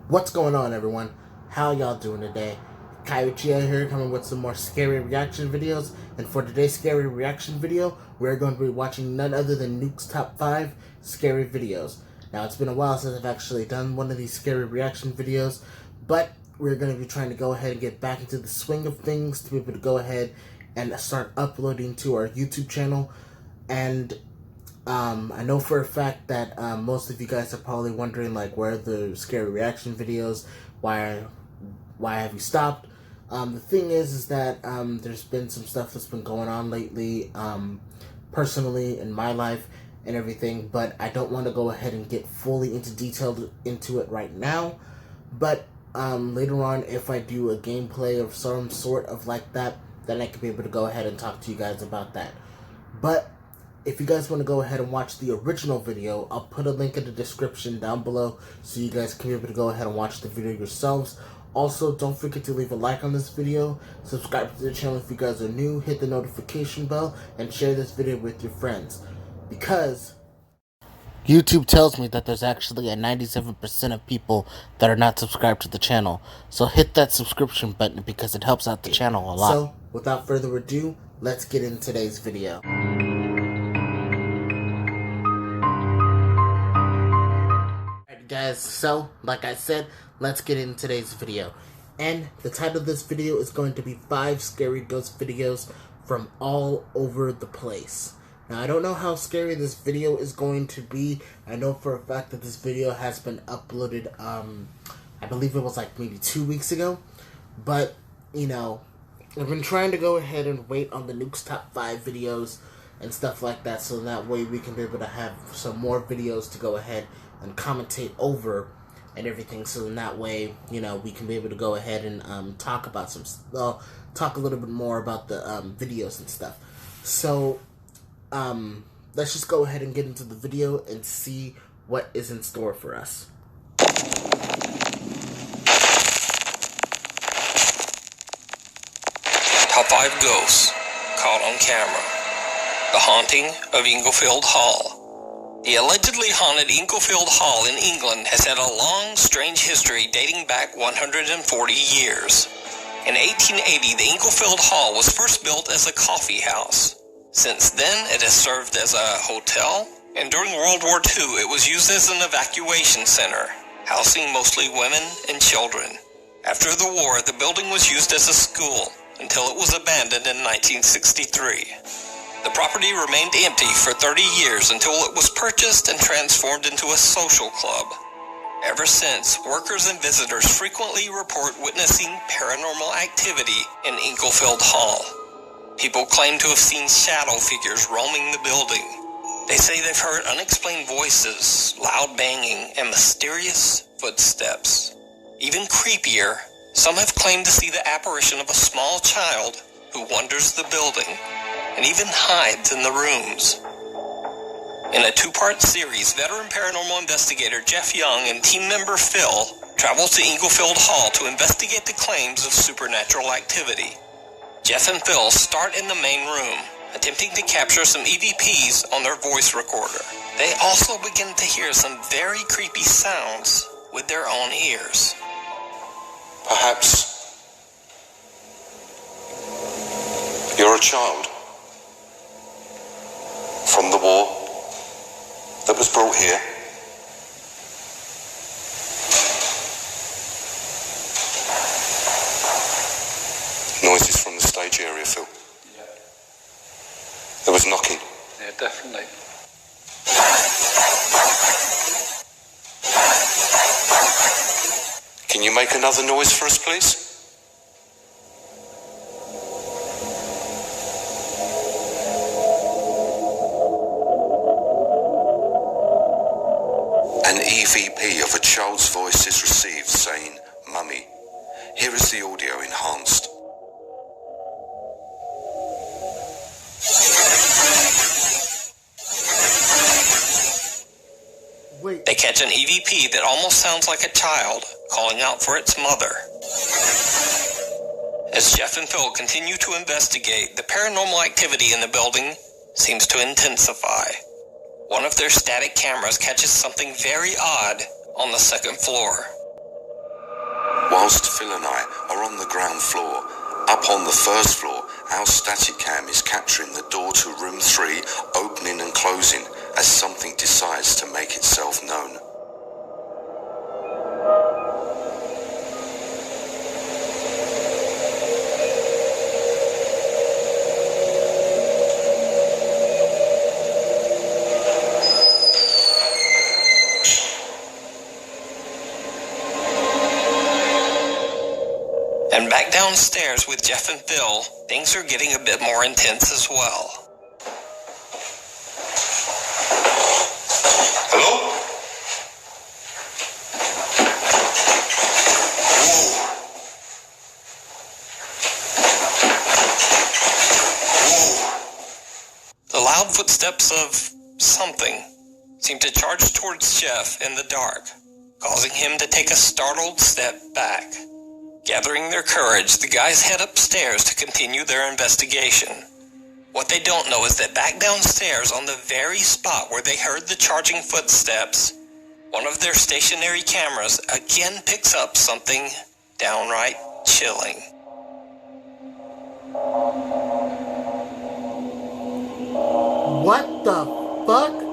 What's going on, everyone? How y'all doing today? Kaiuchiya here, coming with some more scary reaction videos. And for today's scary reaction video, we're going to be watching none other than Nuke's top 5 scary videos. Now, it's been a while since I've actually done one of these scary reaction videos, but we're going to be trying to go ahead and get back into the swing of things to be able to go ahead and start uploading to our YouTube channel. And I know for a fact that most of you guys are probably wondering, like, where are the scary reaction videos? Why have you stopped? The thing is that there's been some stuff that's been going on lately, personally in my life and everything, but I don't want to go ahead and get fully into it right now. But later on, if I do a gameplay of some sort of like that, then I could be able to go ahead and talk to you guys about that. But if you guys want to go ahead and watch the original video, I'll put a link in the description down below so you guys can be able to go ahead and watch the video yourselves. Also, don't forget to leave a like on this video, subscribe to the channel if you guys are new, hit the notification bell, and share this video with your friends. Because YouTube tells me that there's actually a 97% of people that are not subscribed to the channel. So hit that subscription button because it helps out the channel a lot. So, without further ado, let's get into today's video. Guys, so like I said, let's get into today's video. And the title of this video is going to be 5 scary ghost videos from all over the place. Now, I don't know how scary this video is going to be. I know for a fact that this video has been uploaded, I believe it was like maybe 2 weeks ago. But, you know, I've been trying to go ahead and wait on the Nuke's top 5 videos and stuff like that, so that way we can be able to have some more videos to go ahead and commentate over and everything, so in that way, you know, we can be able to go ahead and talk about talk a little bit more about the videos and stuff. So let's just go ahead and get into the video and see what is in store for us. Top 5 ghosts caught on camera. The haunting of Inglefield Hall. The allegedly haunted Inglefield Hall in England has had a long, strange history dating back 140 years. In 1880, the Inglefield Hall was first built as a coffee house. Since then, it has served as a hotel, and during World War II, it was used as an evacuation center, housing mostly women and children. After the war, the building was used as a school until it was abandoned in 1963. The property remained empty for 30 years until it was purchased and transformed into a social club. Ever since, workers and visitors frequently report witnessing paranormal activity in Inglefield Hall. People claim to have seen shadow figures roaming the building. They say they've heard unexplained voices, loud banging, and mysterious footsteps. Even creepier, some have claimed to see the apparition of a small child who wanders the building and even hides in the rooms. In a 2-part series, veteran paranormal investigator Jeff Young and team member Phil travel to Inglefield Hall to investigate the claims of supernatural activity. Jeff and Phil start in the main room, attempting to capture some EVPs on their voice recorder. They also begin to hear some very creepy sounds with their own ears. Perhaps you're a child from the war that was brought here. Noises from the stage area, Phil. Yeah. There was knocking. Yeah, definitely. Can you make another noise for us, please? An EVP of a child's voice is received saying, "Mummy." Here is the audio enhanced. Wait. They catch an EVP that almost sounds like a child calling out for its mother. As Jeff and Phil continue to investigate, the paranormal activity in the building seems to intensify. One of their static cameras catches something very odd on the second floor. whilst Phil and I are on the ground floor. Up on the first floor, our static cam is capturing the door to room 3 opening and closing as something decides to make itself known. And back downstairs with Jeff and Phil, things are getting a bit more intense as well. Hello? The loud footsteps of something seem to charge towards Jeff in the dark, causing him to take a startled step back. Gathering their courage, the guys head upstairs to continue their investigation. What they don't know is that back downstairs, on the very spot where they heard the charging footsteps, one of their stationary cameras again picks up something downright chilling. What the fuck?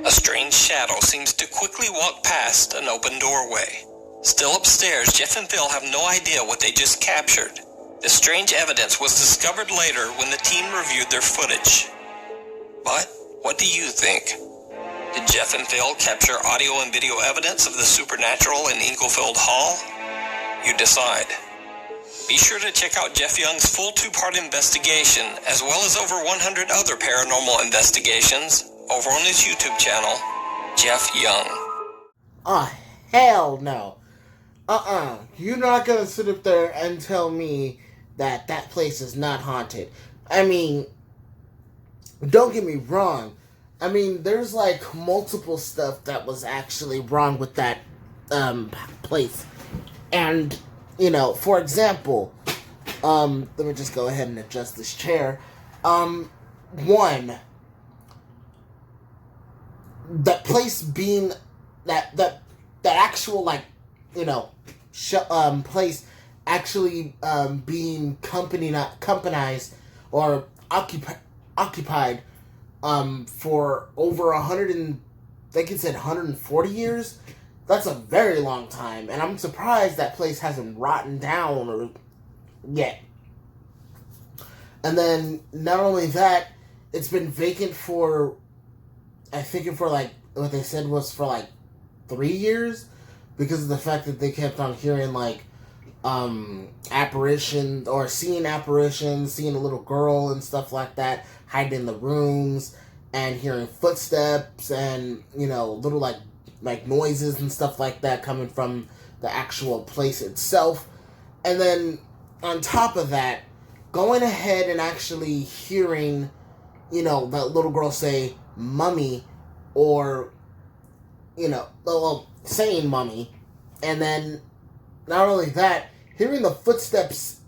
A strange shadow seems to quickly walk past an open doorway. Still upstairs, Jeff and Phil have no idea what they just captured. The strange evidence was discovered later when the team reviewed their footage. But what do you think? Did Jeff and Phil capture audio and video evidence of the supernatural in Inglefield Hall? You decide. Be sure to check out Jeff Young's full 2-part investigation, as well as over 100 other paranormal investigations, over on his YouTube channel, Jeff Young. Oh, hell no. You're not gonna sit up there and tell me that that place is not haunted. I mean, don't get me wrong. I mean, there's like multiple stuff that was actually wrong with that place. And, you know, for example, let me just go ahead and adjust this chair. One, that place being that actual, like, you know, place actually being companized or occupied for over 140 years. That's a very long time, and I'm surprised that place hasn't rotten down or yet. And then not only that, it's been vacant for, I think, for like what they said was for like 3 years, because of the fact that they kept on hearing like apparitions or seeing apparitions, seeing a little girl and stuff like that hiding in the rooms, and hearing footsteps and, you know, little like noises and stuff like that coming from the actual place itself. And then on top of that, going ahead and actually hearing, you know, that little girl say mummy, or, you know, well, saying mummy, and then not only that, hearing the footsteps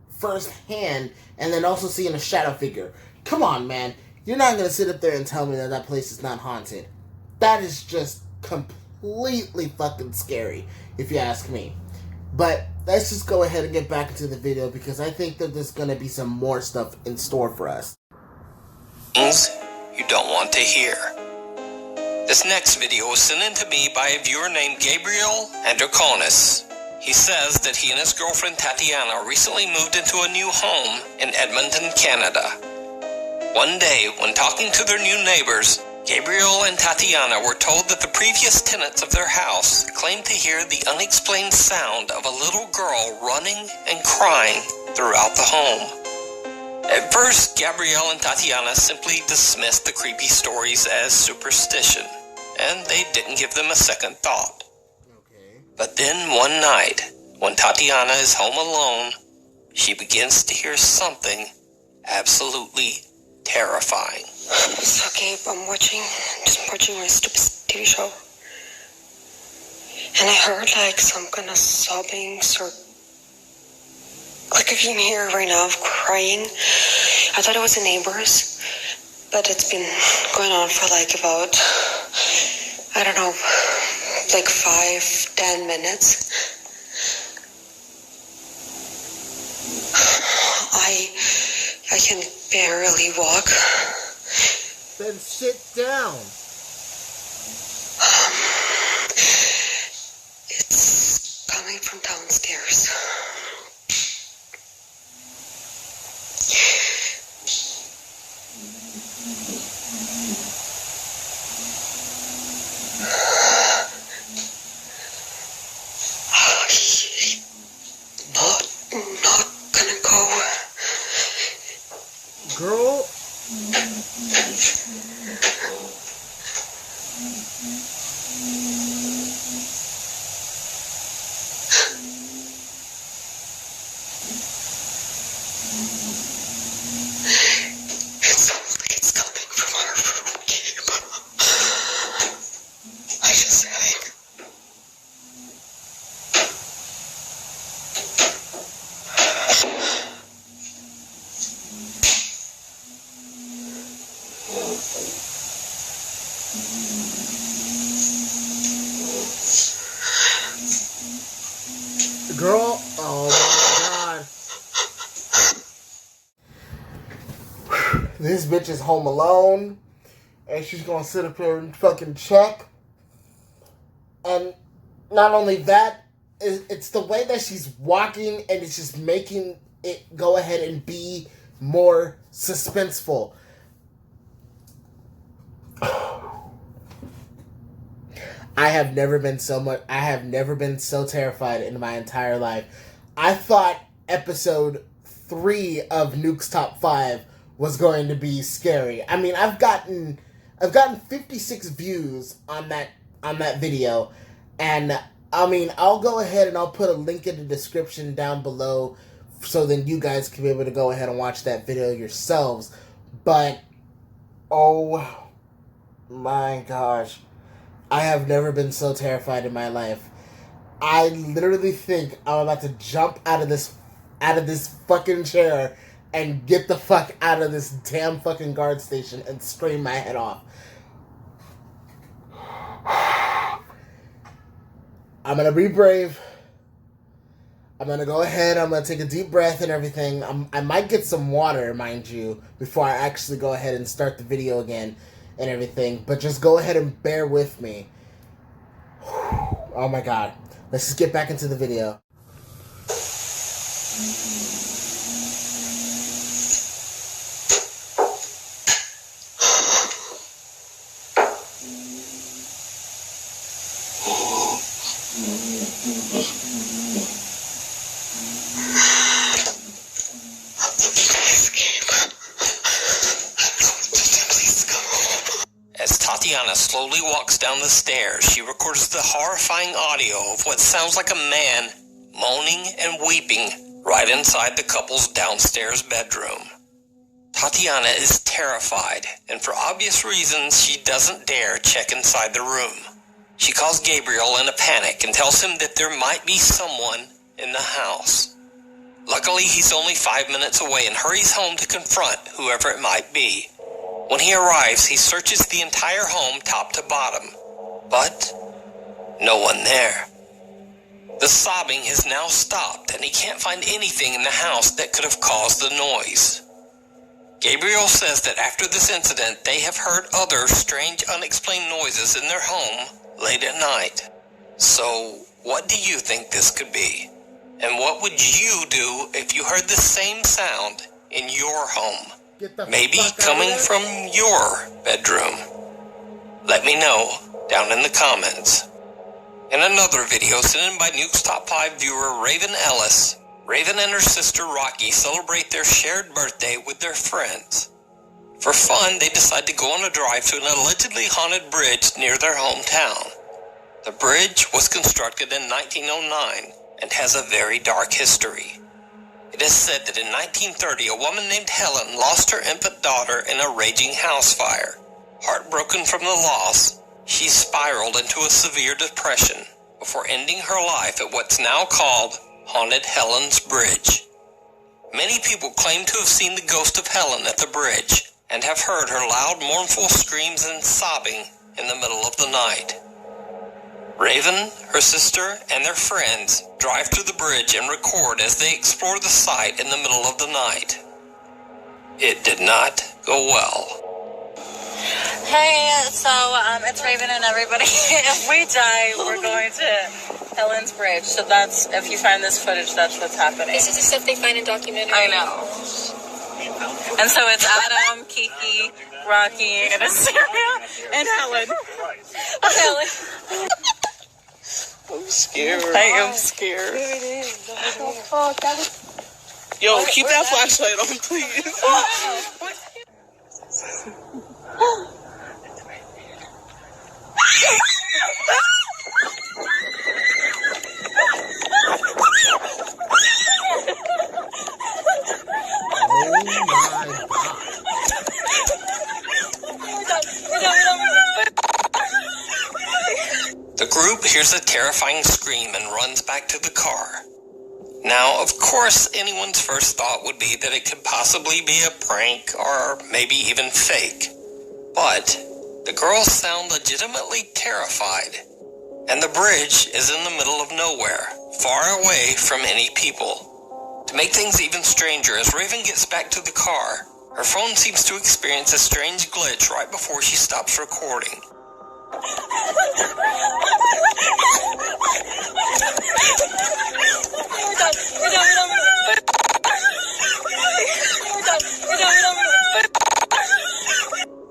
firsthand, and then also seeing a shadow figure. Come on, man. You're not going to sit up there and tell me that that place is not haunted. That is just completely fucking scary, if you ask me. But let's just go ahead and get back into the video, because I think that there's going to be some more stuff in store for us. Things you don't want to hear. This next video was sent in to me by a viewer named Gabriel Androkonis. He says that he and his girlfriend Tatiana recently moved into a new home in Edmonton, Canada. One day, when talking to their new neighbors, Gabriel and Tatiana were told that the previous tenants of their house claimed to hear the unexplained sound of a little girl running and crying throughout the home. At first, Gabrielle and Tatiana simply dismissed the creepy stories as superstition, and they didn't give them a second thought. Okay. But then one night, when Tatiana is home alone, she begins to hear something absolutely terrifying. It's okay, I'm just watching my stupid TV show. And I heard like some kind of sobbing or Like, I can hear right now crying. I thought it was the neighbors, but it's been going on for like about, I don't know, like 5-10 minutes. I can barely walk. Then sit down. It's coming from downstairs. Not gonna go. Girl. It's coming from our room, Gabe. I just think. Girl, oh my god. This bitch is home alone, and she's gonna sit up here and fucking check. And not only that, it's the way that she's walking, and it's just making it go ahead and be more suspenseful. I have never been so terrified in my entire life. I thought episode 3 of Nuke's Top 5 was going to be scary. I mean, I've gotten 56 views on that video, and I mean, I'll go ahead and I'll put a link in the description down below so then you guys can be able to go ahead and watch that video yourselves. But oh my gosh, I have never been so terrified in my life. I literally think I'm about to jump out of this fucking chair and get the fuck out of this damn fucking guard station and scream my head off. I'm gonna be brave. I'm gonna go ahead, I'm gonna take a deep breath and everything. I might get some water, mind you, before I actually go ahead and start the video again and everything. But just go ahead and bear with me. Oh my god. Let's just get back into the video. As Tatiana slowly walks down the stairs, she records the horrifying audio of what sounds like a man moaning and weeping right inside the couple's downstairs bedroom. Tatiana is terrified, and for obvious reasons, she doesn't dare check inside the room. She calls Gabriel in a panic and tells him that there might be someone in the house. Luckily, he's only 5 minutes away and hurries home to confront whoever it might be. When he arrives, he searches the entire home top to bottom, but no one there. The sobbing has now stopped, and he can't find anything in the house that could have caused the noise. Gabriel says that after this incident, they have heard other strange, unexplained noises in their home late at night. So, what do you think this could be? And what would you do if you heard the same sound in your home? Maybe coming from your bedroom? Let me know down in the comments. In another video sent in by Nuke's Top 5 viewer Raven Ellis, Raven and her sister Rocky celebrate their shared birthday with their friends. For fun, they decide to go on a drive to an allegedly haunted bridge near their hometown. The bridge was constructed in 1909 and has a very dark history. It is said that in 1930, a woman named Helen lost her infant daughter in a raging house fire. Heartbroken from the loss, she spiraled into a severe depression before ending her life at what's now called Haunted Helen's Bridge. many people claim to have seen the ghost of Helen at the bridge and have heard her loud, mournful screams and sobbing in the middle of the night. Raven, her sister, and their friends drive to the bridge and record as they explore the site in the middle of the night. It did not go well. Hey, so it's Raven and everybody. If we die, we're going to Helen's Bridge. So that's, if you find this footage, that's what's happening. This is the stuff they find in documentaries. I know. And so it's Adam, Kiki, Rocky, and Assyria, and Helen. Helen. I'm scared. I am scared. Yo, keep that flashlight on, please. The group hears a terrifying scream and runs back to the car. Now, of course, anyone's first thought would be that it could possibly be a prank or maybe even fake. But the girls sound legitimately terrified, and the bridge is in the middle of nowhere, far away from any people. To make things even stranger, as Raven gets back to the car, her phone seems to experience a strange glitch right before she stops recording.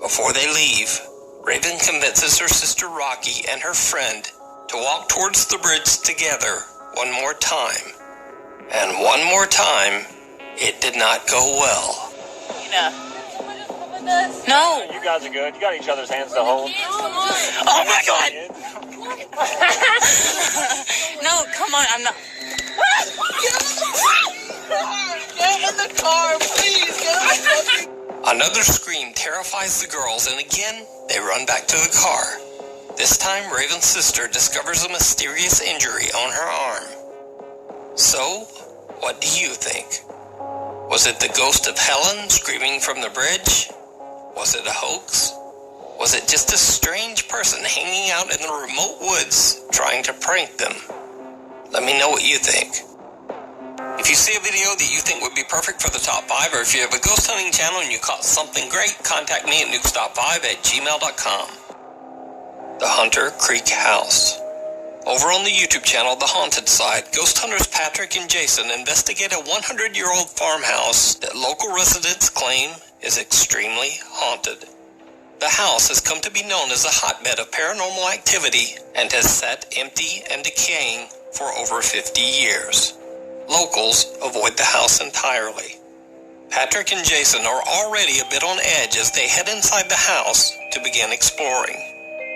Before they leave, Raven convinces her sister Rocky and her friend to walk towards the bridge together one more time. And one more time, it did not go well. No. You guys are good. You got each other's hands to hold. Oh my God. No, come on. I'm not. Get in the car, please. Get in the car. Another scream terrifies the girls, and again, they run back to the car. This time, Raven's sister discovers a mysterious injury on her arm. So, what do you think? Was it the ghost of Helen screaming from the bridge? Was it a hoax? Was it just a strange person hanging out in the remote woods trying to prank them? Let me know what you think. If you see a video that you think would be perfect for the top 5, or if you have a ghost hunting channel and you caught something great, contact me at nukestop5@gmail.com. The Hunter Creek House. Over on the YouTube channel, The Haunted Side, ghost hunters Patrick and Jason investigate a 100-year-old farmhouse that local residents claim is extremely haunted. The house has come to be known as a hotbed of paranormal activity and has sat empty and decaying for over 50 years. Locals avoid the house entirely. Patrick and Jason are already a bit on edge as they head inside the house to begin exploring.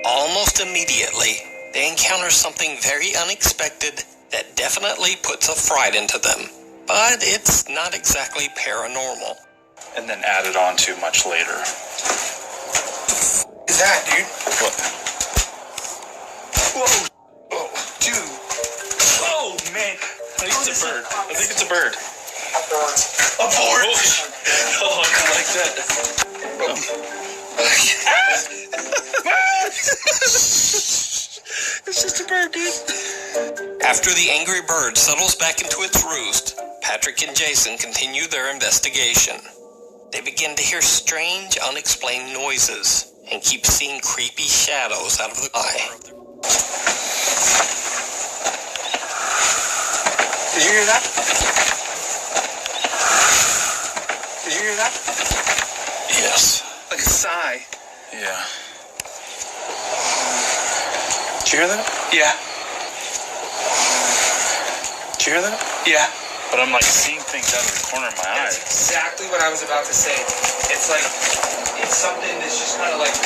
Almost immediately, they encounter something very unexpected that definitely puts a fright into them. But it's not exactly paranormal. And then added on to much later. Is that, dude? What? Whoa! Oh, dude! Oh, man! I think it's a bird. I think it's a bird. Abort! Oh, I don't like that. It's just a bird, dude. After the angry bird settles back into its roost, Patrick and Jason continue their investigation. They begin to hear strange, unexplained noises and keep seeing creepy shadows out of the eye. Did you hear that? Did you hear that? Yes. Like a sigh. Yeah. Did you hear that? Yeah. Did you hear that? Yeah. But I'm like seeing things out of the corner of my eye. That's exactly what I was about to say. It's like, it's something that's just kind of like,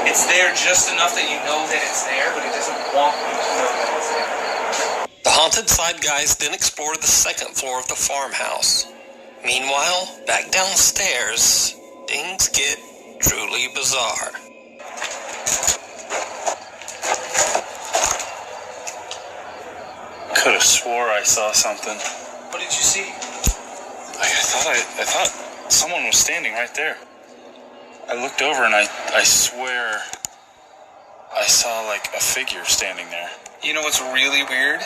it's there just enough that you know that it's there, but it doesn't want you to know that it's there. The Haunted Side guys then explore the second floor of the farmhouse. Meanwhile, back downstairs, things get truly bizarre. Could have swore I saw something. What did you see? Like I thought someone was standing right there. I looked over and I swear I saw like a figure standing there. You know what's really weird?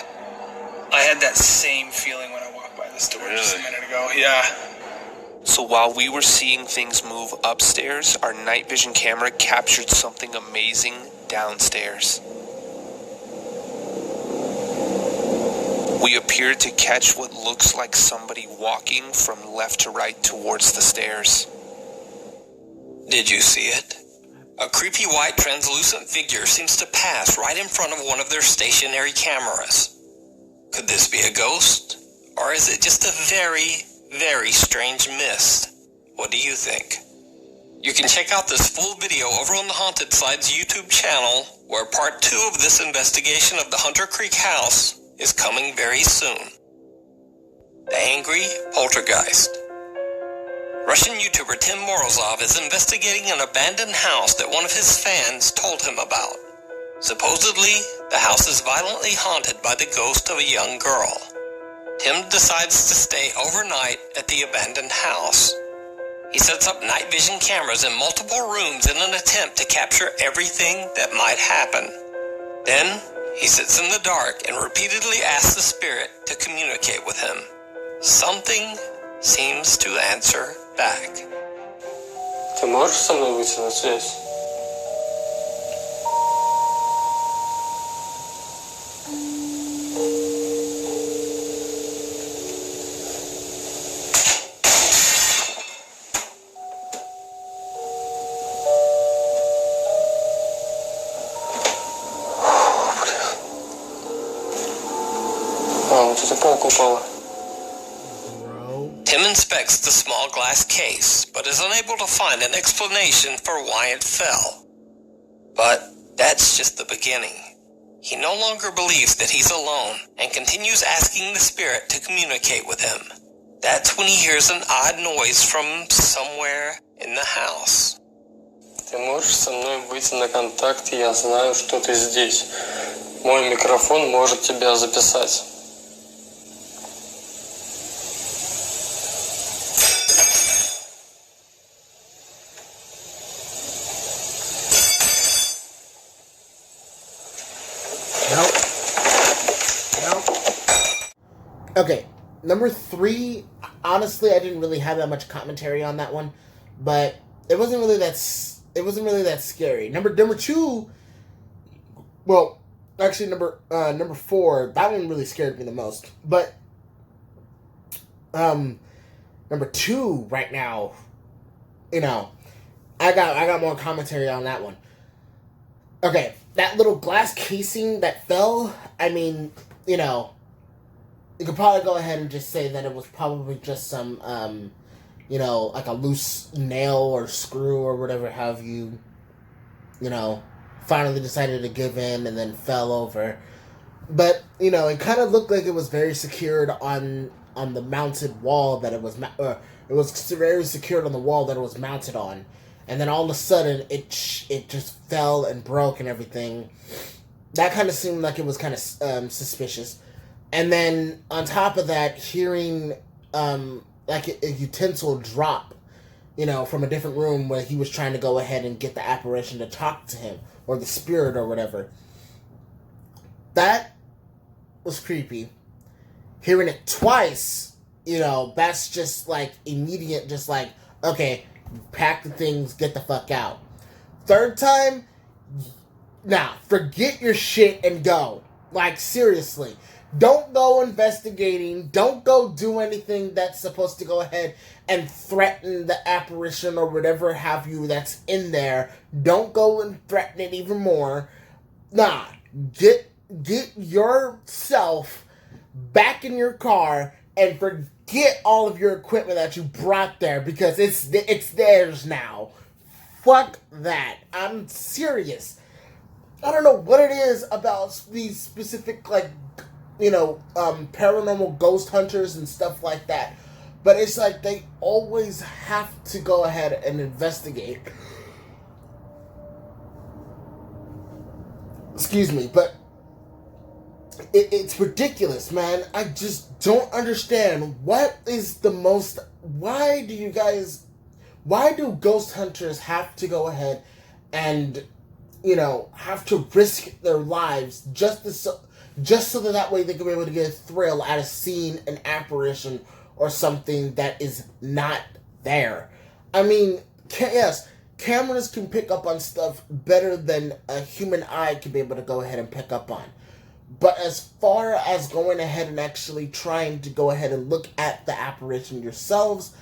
I had that same feeling when I walked by this door just a minute ago. Yeah. So while we were seeing things move upstairs, our night vision camera captured something amazing downstairs. We appeared to catch what looks like somebody walking from left to right towards the stairs. Did you see it? A creepy white translucent figure seems to pass right in front of one of their stationary cameras. Could this be a ghost? Or is it just a very, very strange mist? What do you think? You can check out this full video over on the Haunted Side's YouTube channel, where part 2 of this investigation of the Hunter Creek house is coming very soon. The Angry Poltergeist. Russian YouTuber Tim Morozov is investigating an abandoned house that one of his fans told him about. Supposedly, the house is violently haunted by the ghost of a young girl. Tim decides to stay overnight at the abandoned house. He sets up night vision cameras in multiple rooms in an attempt to capture everything that might happen. Then, he sits in the dark and repeatedly asks the spirit to communicate with him. Something seems to answer back. Ты можешь со мной выйти на связь? Вот эта полка упала. Tim inspects the small glass case, but is unable to find an explanation for why it fell. But that's just the beginning. He no longer believes that he's alone and continues asking the spirit to communicate with him. That's when he hears an odd noise from somewhere in the house. Ты можешь со мной выйти на контакт, я знаю, что ты здесь. Мой микрофон может тебя записать. Okay, number 3, honestly, I didn't really have that much commentary on that one, but it wasn't really that scary. Number 2, well, actually number 4, that one really scared me the most. But number 2 right now, I got more commentary on that one. Okay, that little glass casing that fell, I mean, you could probably go ahead and just say that it was probably just some, like a loose nail or screw or whatever have you, finally decided to give in and then fell over. But, it kind of looked like it was very secured on the mounted wall that it was, it was very secured on the wall that it was mounted on. And then all of a sudden, it just fell and broke and everything. That kind of seemed like it was kind of suspicious. And then, on top of that, hearing, like, a utensil drop, from a different room where he was trying to go ahead and get the apparition to talk to him, or the spirit or whatever. That was creepy. Hearing it twice, that's just, like, immediate, just like, okay, pack the things, get the fuck out. Third time, nah, forget your shit and go. Like, seriously. Don't go investigating. Don't go do anything that's supposed to go ahead and threaten the apparition or whatever have you that's in there. Don't go and threaten it even more. Nah, get yourself back in your car and forget all of your equipment that you brought there because it's theirs now. Fuck that. I'm serious. I don't know what it is about these specific, like, paranormal ghost hunters and stuff like that. But it's like they always have to go ahead and investigate. Excuse me, but it's ridiculous, man. I just don't understand. Why do ghost hunters have to go ahead and, have to risk their lives just so that way they can be able to get a thrill out of seeing an apparition or something that is not there? I mean, yes, cameras can pick up on stuff better than a human eye can be able to go ahead and pick up on. But as far as going ahead and actually trying to go ahead and look at the apparition yourselves,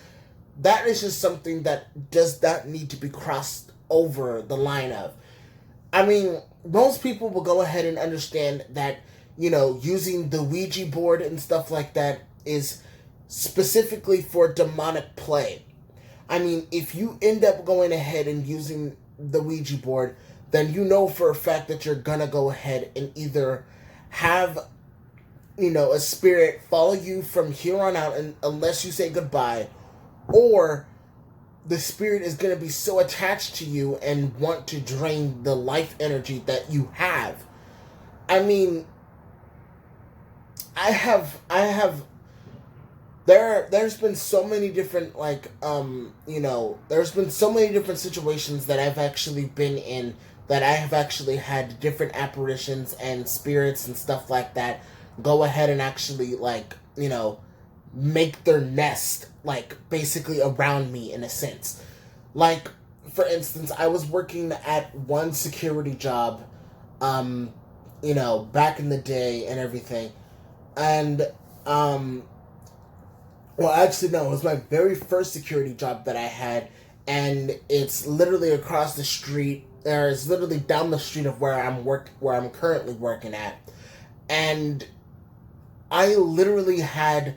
that is just something that does not need to be crossed over the line of. I mean, most people will go ahead and understand that, using the Ouija board and stuff like that is specifically for demonic play. I mean, if you end up going ahead and using the Ouija board, then you know for a fact that you're gonna go ahead and either have, a spirit follow you from here on out, and unless you say goodbye, or the spirit is going to be so attached to you and want to drain the life energy that you have. I mean, there's been so many different, there's been so many different situations that I've actually been in, that I have actually had different apparitions and spirits and stuff like that go ahead and actually, make their nest, basically around me in a sense. For instance, I was working at one security job, back in the day and everything. And, well, actually, no, it was my very first security job that I had, and it's literally across the street, or it's literally down the street of where I'm currently working at. And I literally had,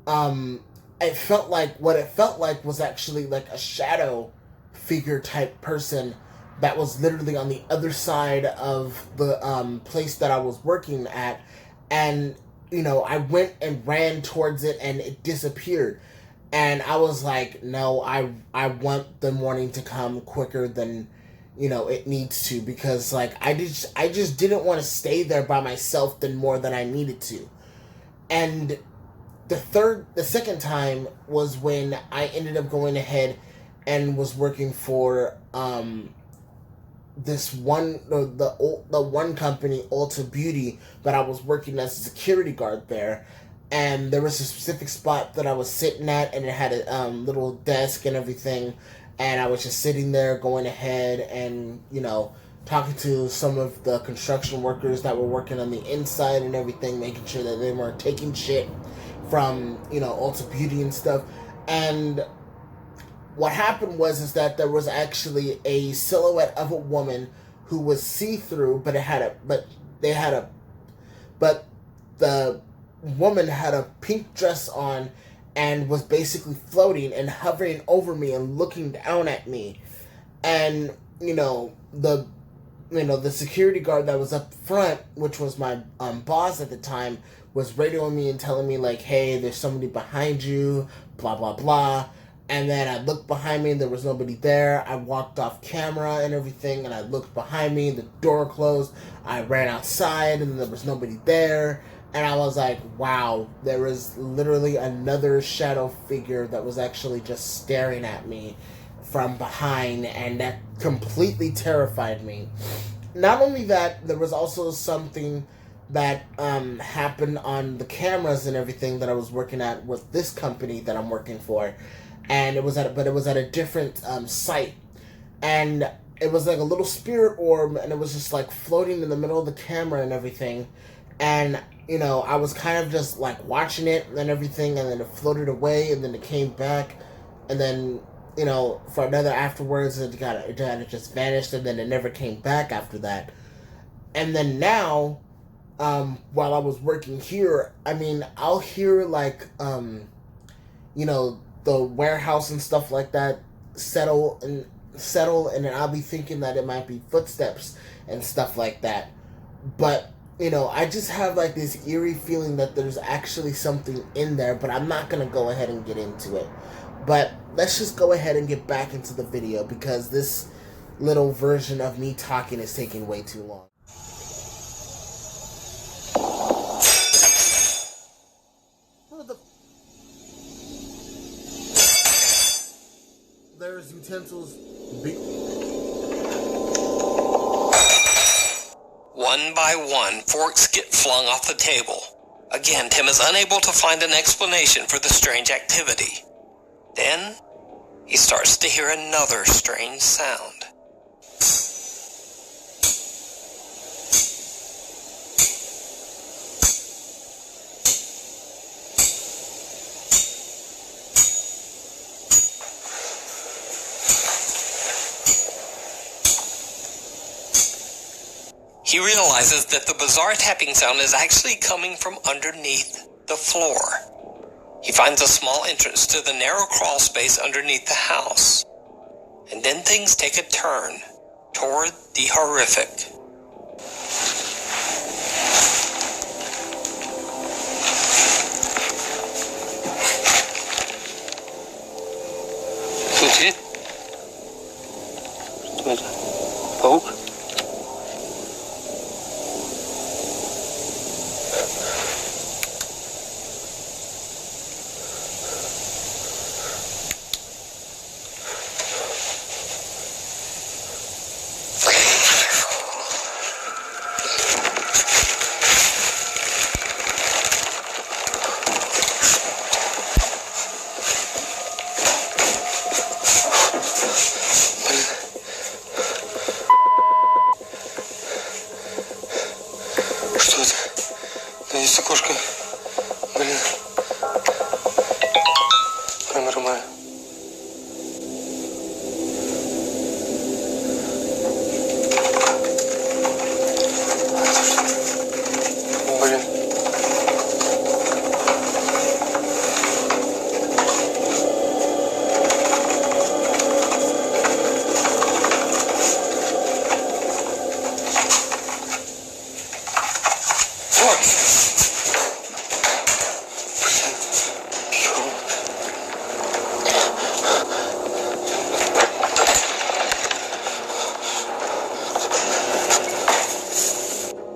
what it felt like was actually like a shadow figure type person that was literally on the other side of the place that I was working at, and I went and ran towards it and it disappeared. And I was like, no, I want the morning to come quicker than it needs to, because I just didn't want to stay there by myself more than I needed to. And the second time was when I ended up going ahead and was working for the one company, Ulta Beauty, but I was working as a security guard there. And there was a specific spot that I was sitting at, and it had a little desk and everything, and I was just sitting there going ahead and, talking to some of the construction workers that were working on the inside and everything, making sure that they weren't taking shit from, Ulta Beauty and stuff. And what happened was that there was actually a silhouette of a woman who was see-through, but the woman had a pink dress on and was basically floating and hovering over me and looking down at me. And the security guard that was up front, which was my boss at the time, was radioing me and telling me hey, there's somebody behind you, blah blah blah. And then I looked behind me and there was nobody there. I walked off camera and everything, and I looked behind me, the door closed. I ran outside and there was nobody there. And I was like, wow, there was literally another shadow figure that was actually just staring at me from behind, and that completely terrified me. Not only that, there was also something that happened on the cameras and everything that I was working at with this company that I'm working for. And it was at a different site. And it was like a little spirit orb, and it was just floating in the middle of the camera and everything. And I was kind of just watching it and everything, and then it floated away, and then it came back, and then for another afterwards it just vanished, and then it never came back after that. And then now, while I was working here, I mean, I'll hear the warehouse and stuff like that settle, and then I'll be thinking that it might be footsteps and stuff like that. But I just have this eerie feeling that there's actually something in there, but I'm not going to go ahead and get into it. But let's just go ahead and get back into the video, because this little version of me talking is taking way too long. Claire's utensils. One by one, forks get flung off the table. Again, Tim is unable to find an explanation for the strange activity. Then, he starts to hear another strange sound. He realizes that the bizarre tapping sound is actually coming from underneath the floor. He finds a small entrance to the narrow crawl space underneath the house. And then things take a turn toward the horrific. Смотри. Что это? Паук? Что это? Да есть окошко. Блин. Камера моя. Блин.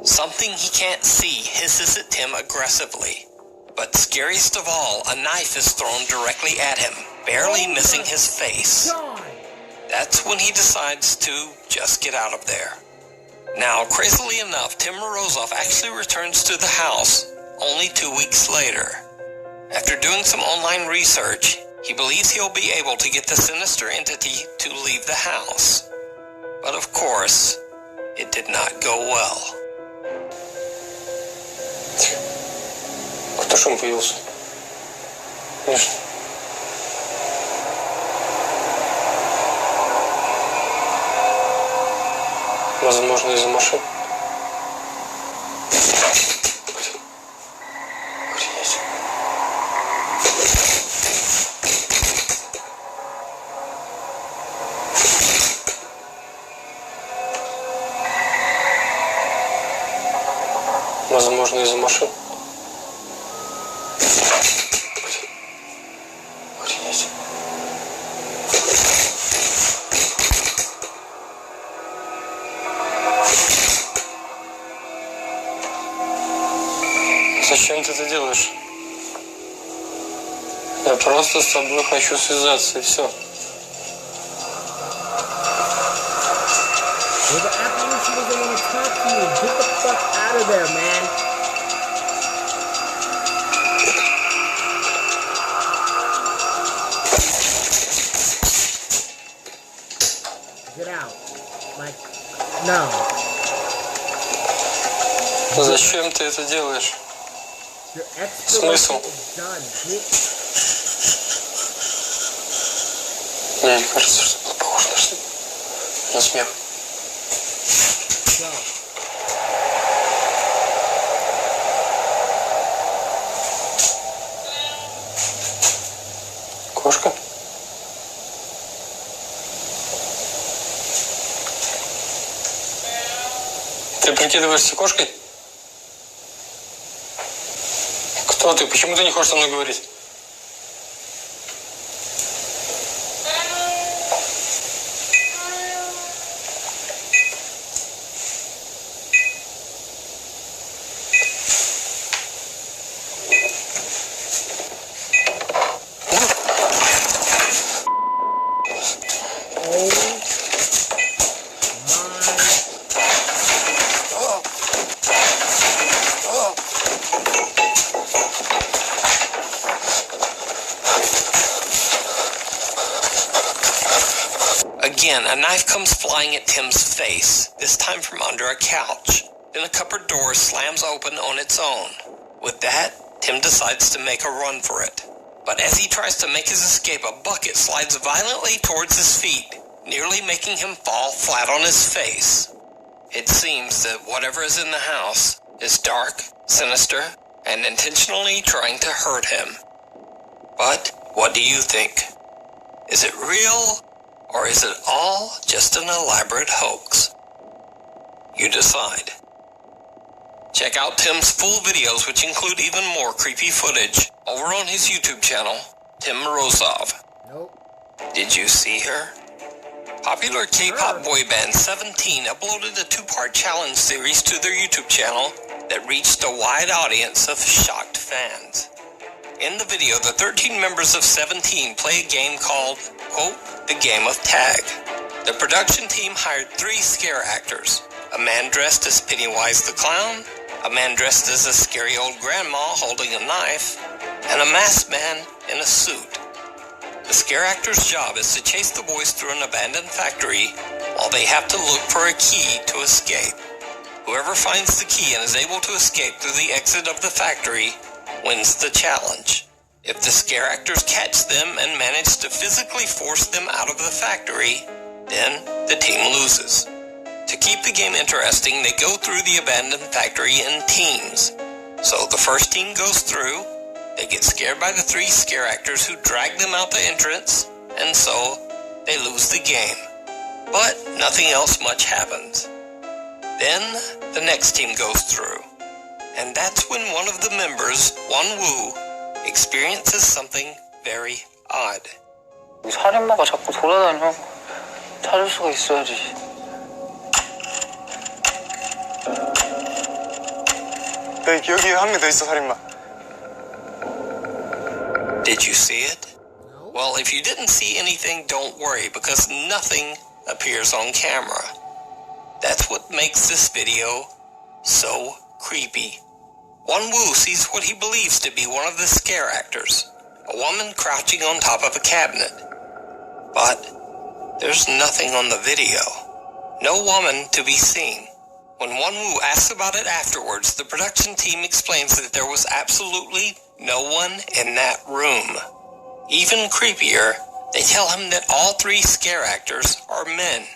Something he can't see hisses at Tim aggressively. But scariest of all, a knife is thrown directly at him, barely missing his face. That's when he decides to just get out of there. Now, crazily enough, Tim Morozov actually returns to the house only 2 weeks later. After doing some online research, he believes he'll be able to get the sinister entity to leave the house. But of course, it did not go well. Кто шум появился? Конечно. Возможно, из-за машин. Охренеть. Возможно, из-за машин. Охренеть. Зачем ты это делаешь? Я просто с тобой хочу связаться, и все. Well, the apparition doesn't want to talk to you. Get the fuck out of there, man. Get out. Like, no. Зачем ты это делаешь? Your Смысл? exploration is done, bitch. Мне кажется, что это похоже на что-то. На смех. Go. Кошка? Ты прикидываешься кошкой? Кто ты? Почему ты не хочешь со мной говорить? Again, a knife comes flying at Tim's face, this time from under a couch. Then a cupboard door slams open on its own. With that, Tim decides to make a run for it. But as he tries to make his escape, a bucket slides violently towards his feet, nearly making him fall flat on his face. It seems that whatever is in the house is dark, sinister, and intentionally trying to hurt him. But what do you think? Is it real, or is it all just an elaborate hoax? You decide. Check out Tim's full videos, which include even more creepy footage, over on his YouTube channel, Tim Morozov. Nope. Did you see her? Popular K-pop boy band 17 uploaded a 2-part challenge series to their YouTube channel that reached a wide audience of shocked fans. In the video, the 13 members of 17 play a game called, quote, the Game of Tag. The production team hired 3 scare actors, a man dressed as Pennywise the Clown, a man dressed as a scary old grandma holding a knife, and a masked man in a suit. The scare actor's job is to chase the boys through an abandoned factory while they have to look for a key to escape. Whoever finds the key and is able to escape through the exit of the factory wins the challenge. If the scare actors catch them and manage to physically force them out of the factory, then the team loses. To keep the game interesting, they go through the abandoned factory in teams. So the first team goes through, they get scared by the 3 scare actors who drag them out the entrance, and so they lose the game. But nothing else much happens. Then the next team goes through, and that's when one of the members, Won-woo, experiences something very odd. 살인마가 자꾸 돌아다녀. 찾을 수가 있어야지. 여기 한 명 더 있어, 살인마. Did you see it? No. Well, if you didn't see anything, don't worry, because nothing appears on camera. That's what makes this video so creepy. Won-woo sees what he believes to be one of the scare actors, a woman crouching on top of a cabinet. But there's nothing on the video. No woman to be seen. When Won-woo asks about it afterwards, the production team explains that there was absolutely no one in that room. Even creepier, they tell him that all 3 scare actors are men.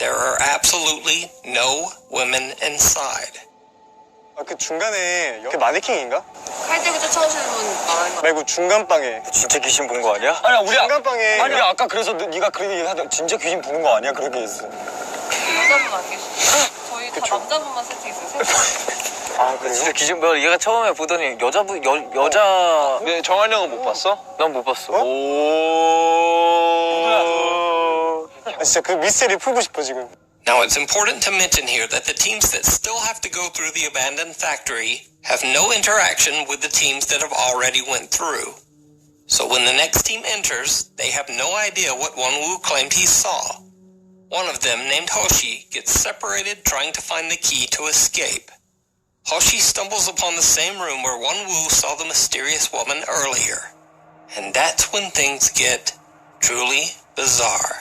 There are absolutely no women inside. 그 중간에 그 마네킹인가? 칼대고 쫓아오시는 분 말하는 거. 말고 중간 방에 진짜 귀신 본 거 아니야? 아니 우리 중간 방에 아니 아까 그래서 네가 그런 얘기 하다 진짜 귀신 보는 거 아니야? 그렇게 했어. 여자분 안 계시죠? 저희 다 남자분만 세팅했어요. 아 그래? 진짜 귀신 뭐 얘가 처음에 보더니 여자분 여자. 네, 정한 형은 못 봤어? 난 못 봤어. 오. 아, 진짜 그 미스터리 풀고 싶어 지금. Now it's important to mention here that the teams that still have to go through the abandoned factory have no interaction with the teams that have already went through. So when the next team enters, they have no idea what Won-woo claimed he saw. One of them, named Hoshi, gets separated trying to find the key to escape. Hoshi stumbles upon the same room where Won-woo saw the mysterious woman earlier. And that's when things get truly bizarre.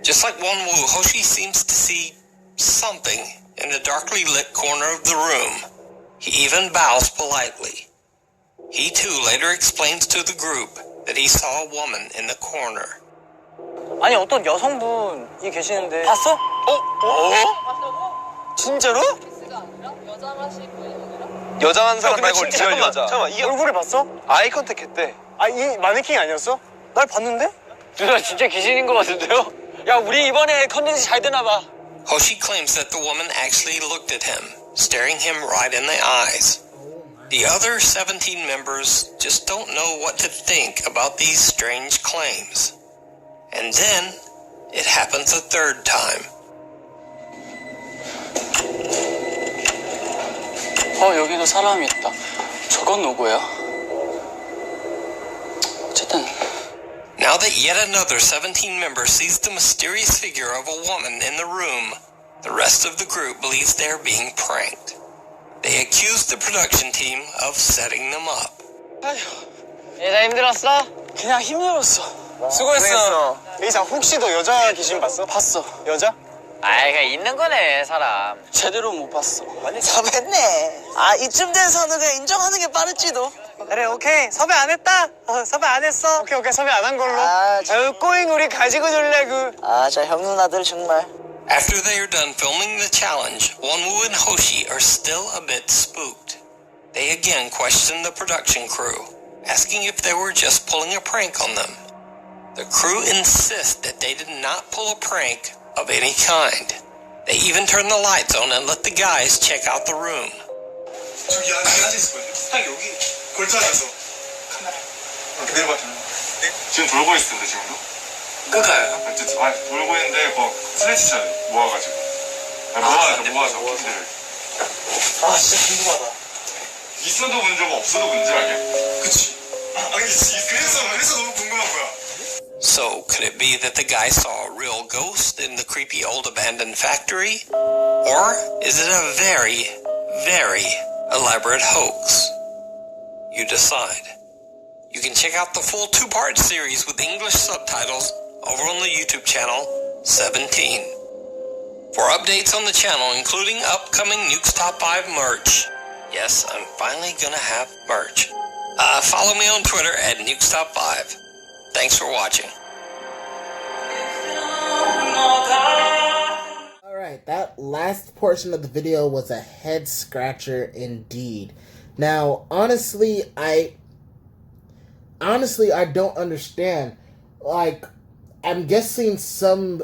Just like Won-woo, Hoshi seems to see something in the darkly lit corner of the room. He even bows politely. He too later explains to the group that he saw a woman in the corner. 아니 어떤 여성분이 계시는데 봤어? 봤다고? 진짜로? 여장한 사람 말고 리얼 여자. 잠깐만 이 얼굴을 봤어? 아이 컨택 했대. 아 이 마네킹이 아니었어? 날 봤는데? 누나 진짜 귀신인 것 같은데요? 야 우리 이번에 컨텐츠 잘 되나 봐. Hoshi claims that the woman actually looked at him, staring him right in the eyes. The other 17 members just don't know what to think about these strange claims. And then, it happens a 3rd time. 여기도 사람이 있다. 저건 누구야? 어쨌든 Now that yet another 17 member sees the mysterious figure of a woman in the room, the rest of the group believes they're being pranked. They accuse the production team of setting them up. 얘나 힘들었어? 그냥 힘들었어. 수고했어. 이상 혹시 너 여자 귀신 봤어? 봤어. 여자? 아이 그냥 있는 거네 사람. 제대로 못 봤어. 아니 섭외했네. 아 이쯤 돼서는 그냥 인정하는 게 빠를지도. 그래 오케이 섭외 안 했다? 섭외 안 했어? 오케이 섭외 안 한 걸로. 꼬잉 우리 가지고 놀래고. 저 형 누나들 정말. After they are done filming the challenge, Wonwoo and Hoshi are still a bit spooked. They again question the production crew, asking if they were just pulling a prank on them. The crew insist that they did not pull a prank of any kind. They even turn the lights on and let the guys check out the room. 저기 안에 앉아있었거든요. 딱 여기 골자 안에서 카메라 이렇게 내려봐. 지금 돌고 있을 텐데 지금도? 끝까요. 돌고 있는데 뭐 스트레치 쳐야 돼. 모아가지고. 모아서 킨들을. 진짜 궁금하다. 있어도 문제고 없어도 문제 아니야? 그치. 그래서 너무 궁금한 거야. So, could it be that the guy saw a real ghost in the creepy old abandoned factory? Or is it a very, very elaborate hoax? You decide. You can check out the full 2-part series with English subtitles over on the YouTube channel 17. For updates on the channel, including upcoming Nuke's Top 5 merch, yes, I'm finally gonna have merch. Follow me on Twitter at Nuke's Top 5. Thanks for watching. Alright, that last portion of the video was a head scratcher indeed. Now, honestly, I don't understand. Like, I'm guessing some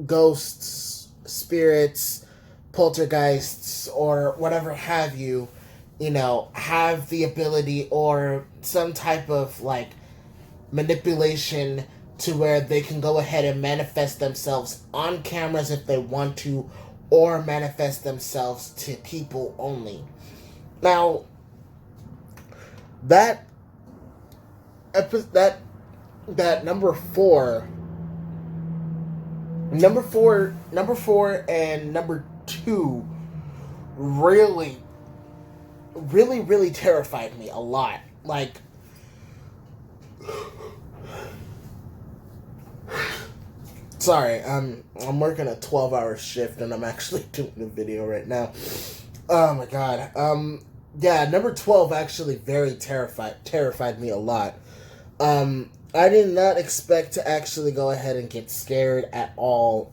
ghosts, spirits, poltergeists, or whatever have you, have the ability or some type of, like, manipulation to where they can go ahead and manifest themselves on cameras if they want to, or manifest themselves to people only. Now, that number four and number 2 really terrified me a lot. Like, sorry, I'm working a 12-hour shift and I'm actually doing a video right now. Oh my god. Yeah, number 12 actually very terrified me a lot. I did not expect to actually go ahead and get scared at all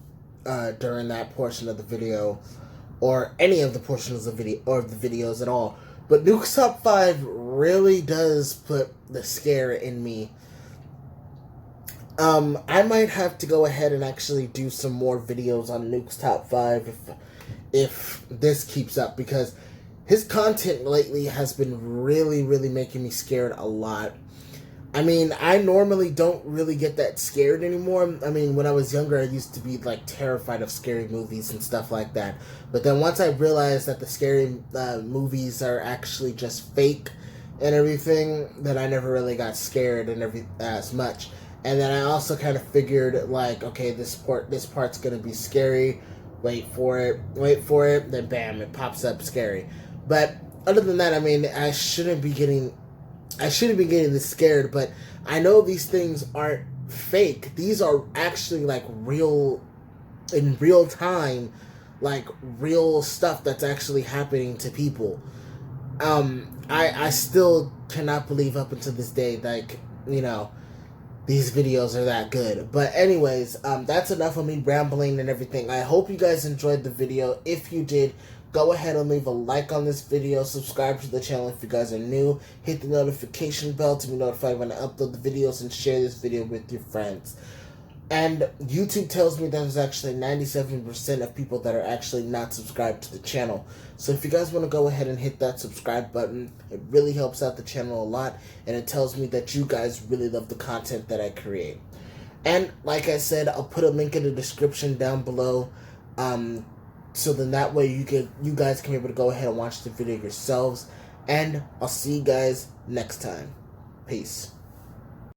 during that portion of the video, or any of the portions of the video or the videos at all. But Nuke's Top 5 really does put the scare in me. I might have to go ahead and actually do some more videos on Nuke's Top 5 if this keeps up, because his content lately has been really making me scared a lot. I mean, I normally don't really get that scared anymore. I mean, when I was younger, I used to be, like, terrified of scary movies and stuff like that. But then once I realized that the scary movies are actually just fake and everything, then I never really got scared as much. And then I also kind of figured, like, okay, this part's gonna be scary. Wait for it, then bam, it pops up scary. But other than that, I mean, I shouldn't be getting this scared, but I know these things aren't fake. These are actually, like, in real time, like, real stuff that's actually happening to people. I still cannot believe up until this day, like, these videos are that good. But anyways, that's enough of me rambling and everything. I hope you guys enjoyed the video. If you did, go ahead and leave a like on this video. Subscribe to the channel if you guys are new. Hit the notification bell to be notified when I upload the videos, and share this video with your friends. And YouTube tells me that there's actually 97% of people that are actually not subscribed to the channel. So if you guys want to go ahead and hit that subscribe button, it really helps out the channel a lot, and it tells me that you guys really love the content that I create. And like I said, I'll put a link in the description down below, so then that way you guys can be able to go ahead and watch the video yourselves. And I'll see you guys next time. Peace.